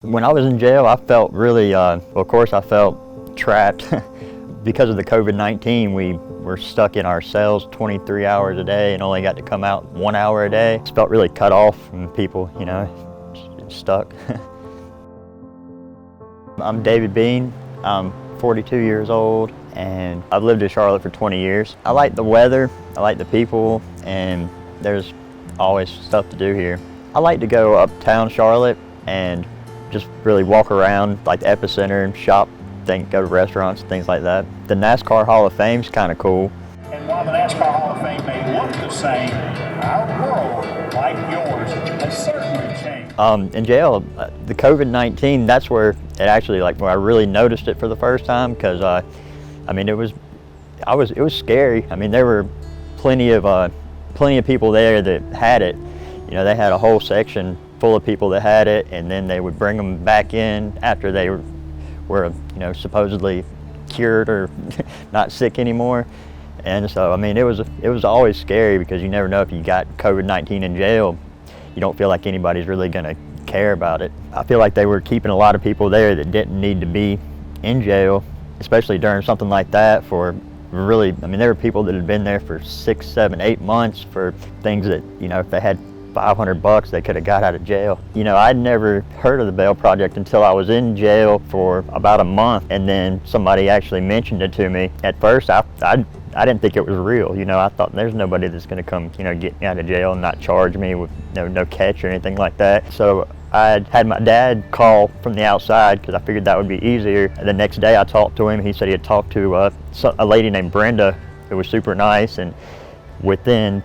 When I was in jail, I felt really, well, of course I felt trapped. Because of the COVID-19, we were stuck in our cells 23 hours a day and only got to come out 1 hour a day. Just felt really cut off from people, you know, stuck. I'm David Bean. I'm 42 years old and I've lived in Charlotte for 20 years. I like the weather, I like the people, and there's always stuff to do here. I like to go uptown Charlotte and just really walk around like the epicenter and shop, go to restaurants, things like that. The NASCAR Hall of Fame's kind of cool. And while the NASCAR Hall of Fame may look the same, our world, like yours, has certainly changed. In jail, the COVID-19, that's where it actually, where I really noticed it for the first time, because I mean, it was scary. I mean, there were plenty of people there that had it. You know, they had a whole section full of people that had it, and then they would bring them back in after they were you know, supposedly cured or not sick anymore. And so, I mean, it was always scary, because you never know if you got COVID-19 in jail. You don't feel like anybody's really gonna care about it. I feel like they were keeping a lot of people there that didn't need to be in jail, especially during something like that. For really, I mean, there were people that had been there for 6, 7, 8 months for things that, you know, if they had $500 they could have got out of jail. You know, I'd never heard of the Bail Project until I was in jail for about a month, and then somebody actually mentioned it to me. At first, I didn't think it was real. You know, I thought there's nobody that's going to come, you know, get me out of jail and not charge me with no catch or anything like that. So I had my dad call from the outside, because I figured that would be easier. The next day I talked to him. He said he had talked to a lady named Brenda who was super nice, and within,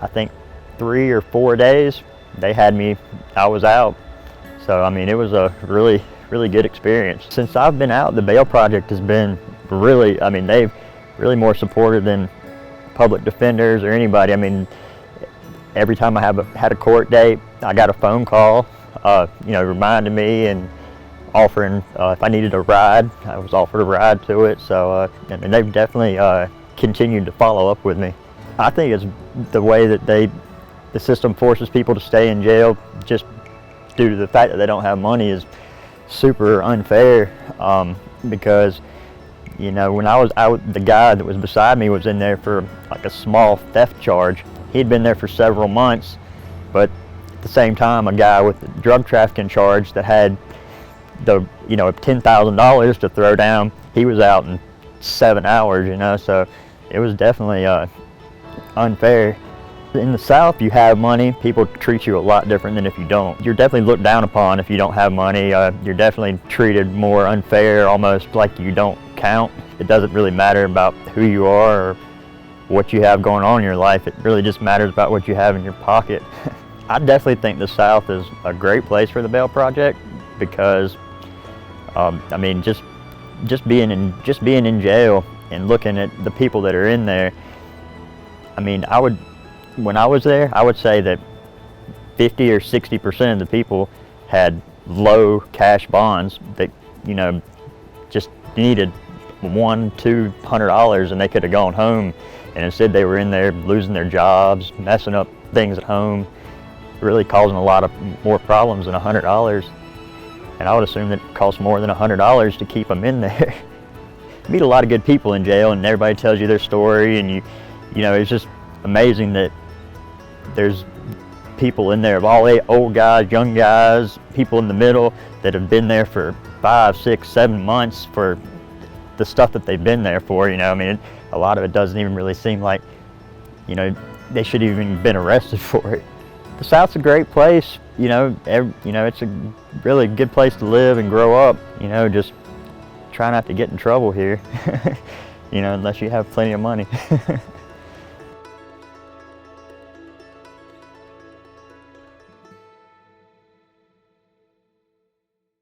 I think, 3 or 4 days, they had me, I was out. So, I mean, it was a really, really good experience. Since I've been out, the Bail Project has been really, I mean, they've really more supportive than public defenders or anybody. I mean, every time I had a court date, I got a phone call, you know, reminding me and offering, if I needed a ride, I was offered a ride to it. So, and they've definitely continued to follow up with me. I think it's the way that the system forces people to stay in jail just due to the fact that they don't have money is super unfair, because, you know, when I was out, the guy that was beside me was in there for like a small theft charge. He'd been there for several months, but at the same time, a guy with a drug trafficking charge that had you know, $10,000 to throw down, he was out in 7 hours, you know, so it was definitely unfair. In the South, you have money, people treat you a lot different than if you don't. You're definitely looked down upon if you don't have money. You're definitely treated more unfair, almost like you don't count. It doesn't really matter about who you are or what you have going on in your life. It really just matters about what you have in your pocket. I definitely think the South is a great place for the Bail Project, because I mean, just being in jail and looking at the people that are in there, I mean, when I was there, I would say that 50 or 60% of the people had low cash bonds that, you know, just needed $100-200 and they could have gone home, and instead they were in there losing their jobs, messing up things at home, really causing a lot of more problems than $100. And I would assume that it costs more than $100 to keep them in there. You meet a lot of good people in jail, and everybody tells you their story, and you know, it's just amazing that there's people in there of all old guys, young guys, people in the middle that have been there for 5, 6, 7 months for the stuff that they've been there for. You know, I mean, a lot of it doesn't even really seem like, you know, they should have even been arrested for it. The South's a great place. You know, you know, it's a really good place to live and grow up. You know, just try not to get in trouble here. You know, unless you have plenty of money.